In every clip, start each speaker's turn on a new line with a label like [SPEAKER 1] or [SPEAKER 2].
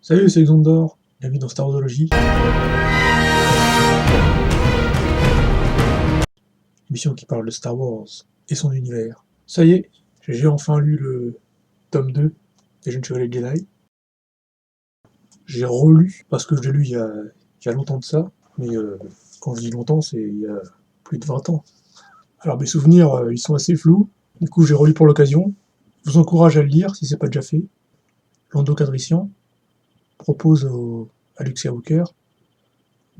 [SPEAKER 1] Salut, c'est Xandor, bienvenue dans Star Warsologie, émission qui parle de Star Wars et son univers. Ça y est, j'ai enfin lu le tome 2 des Jeunes Chevaliers Jedi. J'ai relu, parce que je l'ai lu il y a longtemps de ça, mais quand je dis longtemps, c'est il y a plus de 20 ans. Alors mes souvenirs, ils sont assez flous, du coup j'ai relu pour l'occasion. Je vous encourage à le lire si c'est pas déjà fait. Lando Calrissian propose à Luke Skywalker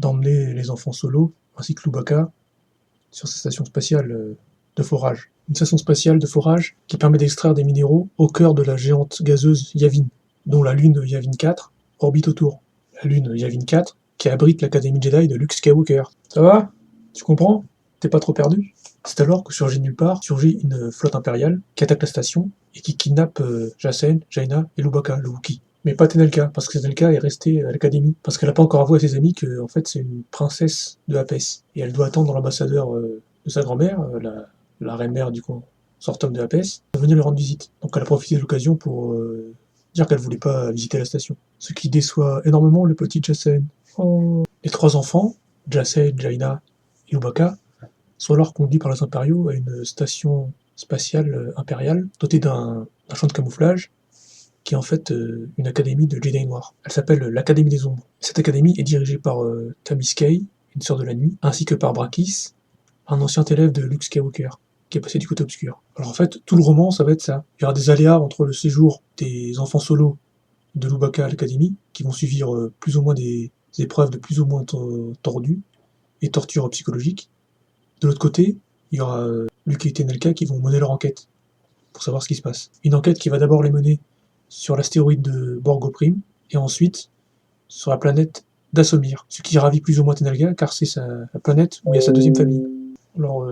[SPEAKER 1] d'emmener les enfants solo, ainsi que Chewbacca, sur sa station spatiale de forage. Une station spatiale de forage qui permet d'extraire des minéraux au cœur de la géante gazeuse Yavin, dont la lune Yavin 4 orbite autour. La lune Yavin 4 qui abrite l'académie Jedi de Luke Skywalker. Ça va? Tu comprends? T'es pas trop perdu? C'est alors que surgit nulle part, surgit une flotte impériale qui attaque la station et qui kidnappe Jacen, Jaina et Chewbacca, le Wookiee. Mais pas Tenelka, parce que Tenelka est restée à l'académie, parce qu'elle n'a pas encore avoué à ses amis que en fait c'est une princesse de Apes, et elle doit attendre l'ambassadeur de sa grand-mère, la reine-mère du consortium de Apes, de venir lui rendre visite. Donc elle a profité de l'occasion pour dire qu'elle voulait pas visiter la station. Ce qui déçoit énormément le petit Jacen. Oh. Les trois enfants, Jacen, Jaina et Chewbacca, sont alors conduits par les impériaux à une station spatiale impériale dotée d'un champ de camouflage qui est en fait une académie de Jedi Noirs. Elle s'appelle l'Académie des Ombres. Cette académie est dirigée par Tamis Kay, une sœur de la nuit, ainsi que par Brakis, un ancien élève de Luke Skywalker, qui est passé du côté obscur. Alors en fait, tout le roman, ça va être ça. Il y aura des aléas entre le séjour des enfants solos de Chewbacca à l'académie, qui vont subir plus ou moins des épreuves de plus ou moins tordues, et tortures psychologiques. De l'autre côté, il y aura Luke et Tenelka qui vont mener leur enquête, pour savoir ce qui se passe. Une enquête qui va d'abord les mener sur l'astéroïde de Borgoprim, et ensuite sur la planète d'Assomir, ce qui ravit plus ou moins Tenelka, car c'est la planète où il y a sa deuxième famille. Alors,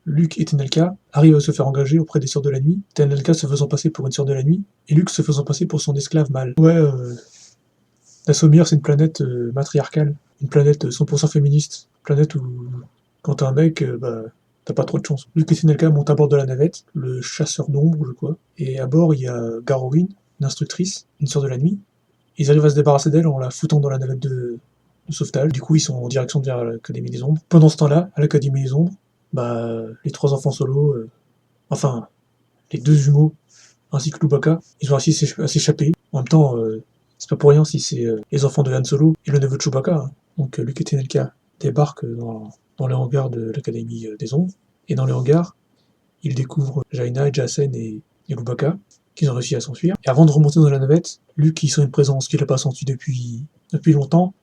[SPEAKER 1] Luke et Tenelka arrivent à se faire engager auprès des Sœurs de la Nuit, Tenelka se faisant passer pour une Sœur de la Nuit, et Luke se faisant passer pour son esclave mâle. Ouais, Dassomir, c'est une planète matriarcale, une planète 100% féministe, une planète où, quand t'es un mec, t'as pas trop de chance. Luke et Tenelka montent à bord de la navette, le chasseur d'ombre, je crois, et à bord, il y a Garowin, une instructrice, une sœur de la nuit. Ils arrivent à se débarrasser d'elle en la foutant dans la navette de sauvetage. Du coup, ils sont en direction vers l'Académie des Ombres. Pendant ce temps-là, à l'Académie des Ombres, les trois enfants solos, enfin, les deux jumeaux, ainsi que Chewbacca, ils ont réussi à s'échapper. En même temps, c'est pas pour rien si c'est les enfants de Han Solo et le neveu de Chewbacca. Hein. Donc Luke et Tenelka débarquent dans les hangars de l'Académie des Ombres. Et dans les hangars, ils découvrent Jaina, Jacen et Chewbacca, qu'ils ont réussi à s'enfuir. Et avant de remonter dans la navette, Luke, il sent une présence qu'il n'a pas sentie depuis longtemps,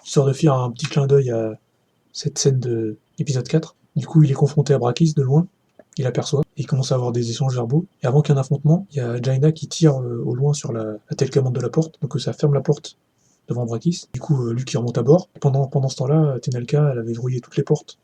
[SPEAKER 1] histoire de faire un petit clin d'œil à cette scène de l'épisode 4. Du coup, il est confronté à Brakis de loin, il aperçoit, et il commence à avoir des échanges verbaux. Et avant qu'il y ait un affrontement, il y a Jaina qui tire au loin sur la télécommande de la porte, donc ça ferme la porte devant Brakis. Du coup, Luke il remonte à bord. Et pendant ce temps-là, Tenelka, elle avait verrouillé toutes les portes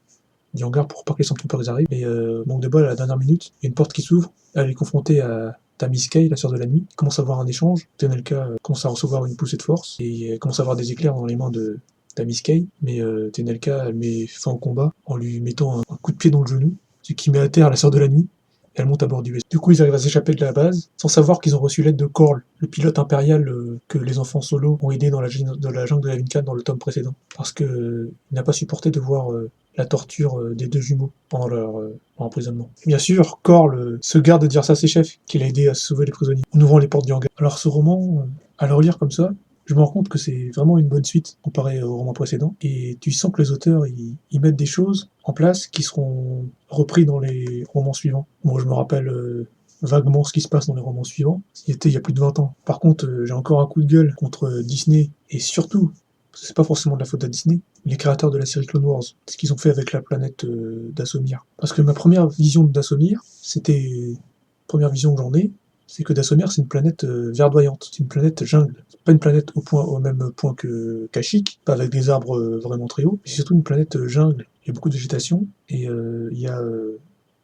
[SPEAKER 1] du hangar pour pas que les Stormtroopers arrivent. Et manque de bol, à la dernière minute, il y a une porte qui s'ouvre, elle est confrontée à Tamis Kay, la sœur de la nuit, qui commence à avoir un échange. Tenelka commence à recevoir une poussée de force, et elle commence à avoir des éclairs dans les mains de Tamis Kay, mais Tenelka elle met fin au combat en lui mettant un coup de pied dans le genou, ce qui met à terre la sœur de la nuit. Elle monte à bord du vaisseau. Du coup, ils arrivent à s'échapper de la base, sans savoir qu'ils ont reçu l'aide de Korl, le pilote impérial que les enfants solo ont aidé dans la jungle de la Yavin 4 dans le tome précédent. Parce qu'il n'a pas supporté de voir la torture des deux jumeaux pendant leur emprisonnement. Bien sûr, Korl se garde de dire ça à ses chefs, qu'il a aidé à sauver les prisonniers, en ouvrant les portes du hangar. Alors ce roman, à le relire comme ça, je me rends compte que c'est vraiment une bonne suite comparé au roman précédent, et tu sens que les auteurs ils mettent des choses en place qui seront repris dans les romans suivants. Moi je me rappelle vaguement ce qui se passe dans les romans suivants, il y a plus de 20 ans. Par contre, j'ai encore un coup de gueule contre Disney, et surtout, c'est pas forcément de la faute à Disney, les créateurs de la série Clone Wars, ce qu'ils ont fait avec la planète d'Assomir. Parce que ma première vision d'Assomir, première vision que j'en ai, c'est que Dassomir, c'est une planète verdoyante, c'est une planète jungle. C'est pas une planète au même point que Kashyyyk, pas avec des arbres vraiment très hauts, mais c'est surtout une planète jungle. Il y a beaucoup de végétation, et il y a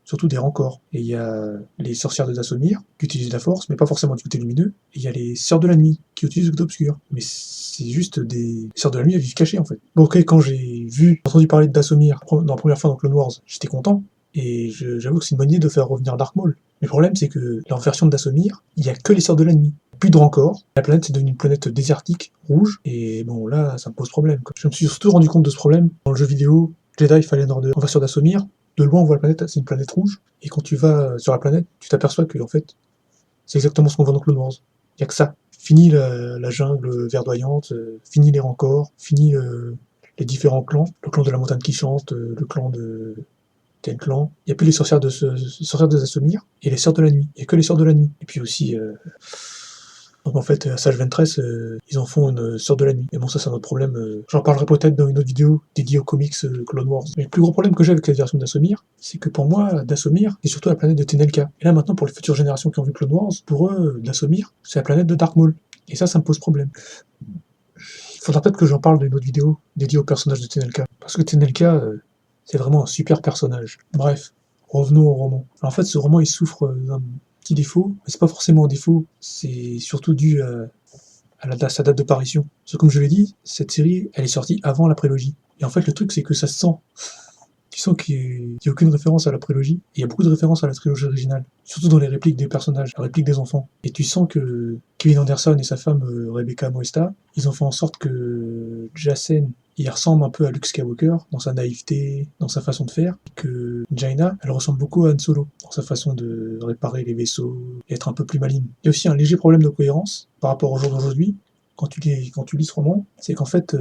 [SPEAKER 1] surtout des rancors. Et il y a les sorcières de Dassomir, qui utilisent la force, mais pas forcément du côté lumineux, et il y a les sœurs de la nuit, qui utilisent le côté obscur. Mais c'est juste des sœurs de la nuit, elles vivent cachées, en fait. Bon, ok, quand j'ai entendu parler de Dassomir dans la première fois dans Clone Wars, j'étais content, Et j'avoue que c'est une bonne idée de faire revenir Dark Maul. Mais le problème, c'est que dans la version de Dathomir, il n'y a que les Sœurs de la Nuit. Plus de Rancor. La planète, c'est devenu une planète désertique, rouge, et bon, là, ça me pose problème, quoi. Je me suis surtout rendu compte de ce problème dans le jeu vidéo Jedi Fallen Order. En version Dathomir, de loin, on voit la planète, c'est une planète rouge, et quand tu vas sur la planète, tu t'aperçois que, en fait, c'est exactement ce qu'on voit dans Clone Wars. Il n'y a que ça. Fini la jungle verdoyante, fini les Rancors, fini les différents clans, le clan de la montagne qui chante, le clan de tel clan. Il n'y a plus les sorcières de Dathomir et les sœurs de la nuit. Il n'y a que les sœurs de la nuit. Et puis aussi, donc en fait, à Sage Ventress, ils en font une sœur de la nuit. Et bon, ça c'est un autre problème. J'en parlerai peut-être dans une autre vidéo dédiée aux comics Clone Wars. Mais le plus gros problème que j'ai avec cette version d'Dathomir, c'est que pour moi, Dathomir, c'est surtout la planète de Tenelka. Et là maintenant, pour les futures générations qui ont vu Clone Wars, pour eux, Dathomir, c'est la planète de Dark Maul. Et ça me pose problème. Il faudra peut-être que j'en parle dans une autre vidéo dédiée au personnage de Tenelka. Parce que Tenelka, c'est vraiment un super personnage. Bref, revenons au roman. Alors en fait, ce roman, il souffre d'un petit défaut, mais c'est pas forcément un défaut, c'est surtout dû à sa date de parution. Parce que comme je l'ai dit, cette série, elle est sortie avant la prélogie. Et en fait, le truc, c'est que ça se sent. Tu sens qu'il n'y a aucune référence à la prélogie, et il y a beaucoup de références à la trilogie originale. Surtout dans les répliques des personnages, les répliques des enfants. Et tu sens que Kevin Anderson et sa femme Rebecca Moesta, ils ont fait en sorte que Jacen, il ressemble un peu à Luke Skywalker dans sa naïveté, dans sa façon de faire, et que Jaina, elle ressemble beaucoup à Han Solo dans sa façon de réparer les vaisseaux et être un peu plus maligne. Il y a aussi un léger problème de cohérence par rapport au jour d'aujourd'hui quand tu lis ce roman, c'est qu'en fait,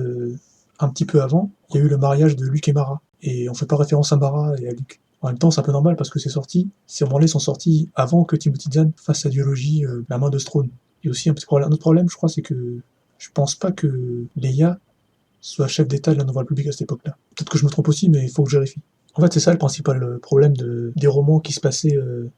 [SPEAKER 1] un petit peu avant, il y a eu le mariage de Luke et Mara, et on fait pas référence à Mara et à Luke. En même temps, c'est un peu normal parce que ces romans-là sont sortis avant que Timothy Zahn fasse sa duologie La Main de Throne. Et aussi un autre problème, je crois, c'est que je pense pas que Leia soit chef d'État de la Nouvelle République à cette époque-là. Peut-être que je me trompe aussi, mais il faut que je vérifie. En fait, c'est ça le principal problème des romans qui se passaient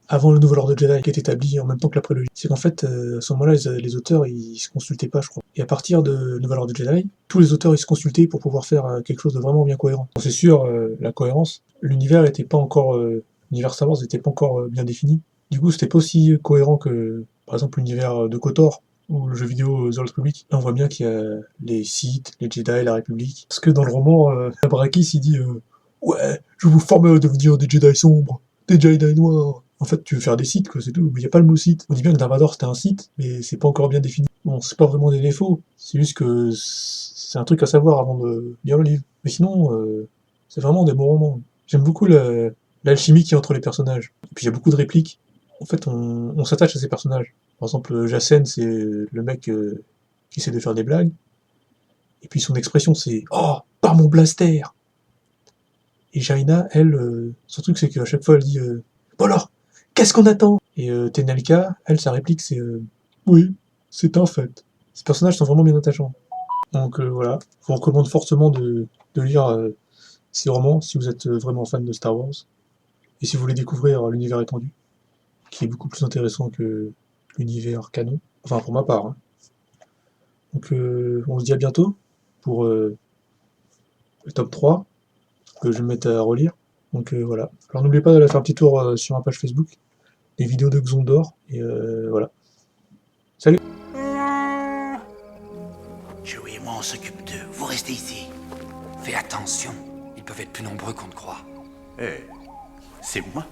[SPEAKER 1] avant le Nouvel Ordre Jedi, qui est établi en même temps que la prélogie. C'est qu'en fait, à ce moment-là, les auteurs, ils se consultaient pas, je crois. Et à partir de Nouvel Ordre Jedi, tous les auteurs, ils se consultaient pour pouvoir faire quelque chose de vraiment bien cohérent. Bon, c'est sûr, la cohérence, l'univers n'était pas encore... l'univers Star Wars n'était pas encore bien défini. Du coup, c'était pas aussi cohérent que, par exemple, l'univers de KOTOR, ou le jeu vidéo The Old Republic. Là, on voit bien qu'il y a les Sith, les Jedi, la République. Parce que dans le roman, Abrakis, il dit ouais, je vous forme à devenir des Jedi sombres, des Jedi noirs. En fait, tu veux faire des Sith, quoi, c'est tout. Il n'y a pas le mot Sith. On dit bien que Dark Vador c'était un Sith, mais c'est pas encore bien défini. Bon, c'est pas vraiment des défauts, c'est juste que c'est un truc à savoir avant de lire le livre. Mais sinon, c'est vraiment des bons romans. J'aime beaucoup l'alchimie qu'il y a entre les personnages. Et puis il y a beaucoup de répliques. En fait, on s'attache à ces personnages. Par exemple, Jacen, c'est le mec qui essaie de faire des blagues. Et puis son expression, c'est oh, par mon blaster. Et Jaina, elle, son truc, c'est qu'à chaque fois, elle dit bon alors, qu'est-ce qu'on attend? Et Tenelka, elle, sa réplique, c'est oui, c'est un fait. Ces personnages sont vraiment bien attachants. Donc voilà, je vous recommande fortement de lire ces romans si vous êtes vraiment fan de Star Wars. Et si vous voulez découvrir l'univers étendu, qui est beaucoup plus intéressant que l'univers canon. Enfin, pour ma part. Hein. Donc on se dit à bientôt pour le top 3 que je vais me mettre à relire. Donc voilà. Alors n'oubliez pas d'aller faire un petit tour sur ma page Facebook, des vidéos de Xondor, et voilà. Salut!
[SPEAKER 2] Joey et moi on s'occupe d'eux, vous restez ici.
[SPEAKER 3] Fais attention, ils peuvent être plus nombreux qu'on ne croit.
[SPEAKER 2] Eh, c'est moi.